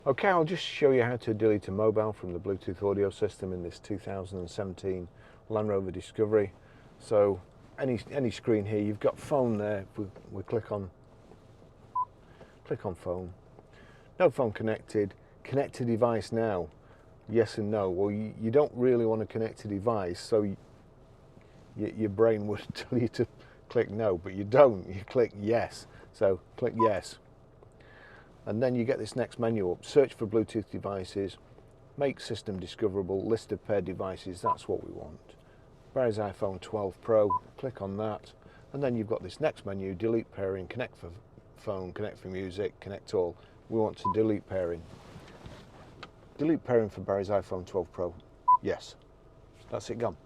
Okay, I'll just show you how to delete a mobile from the Bluetooth audio system in this 2017 Land Rover Discovery. So any screen here, you've got phone there. If we click on phone. No phone connected. Connect to device now. Yes and no. Well, you don't really want to connect to device, so your brain would tell you to click no, but you don't. You click yes. So click yes. And then you get this next menu up. Search for Bluetooth devices. Make system discoverable. List of paired devices. That's what we want. Barry's iPhone 12 Pro. Click on that. And then you've got this next menu. Delete pairing. Connect for phone. Connect for music. Connect all. We want to delete pairing. Delete pairing for Barry's iPhone 12 Pro. Yes. That's it gone.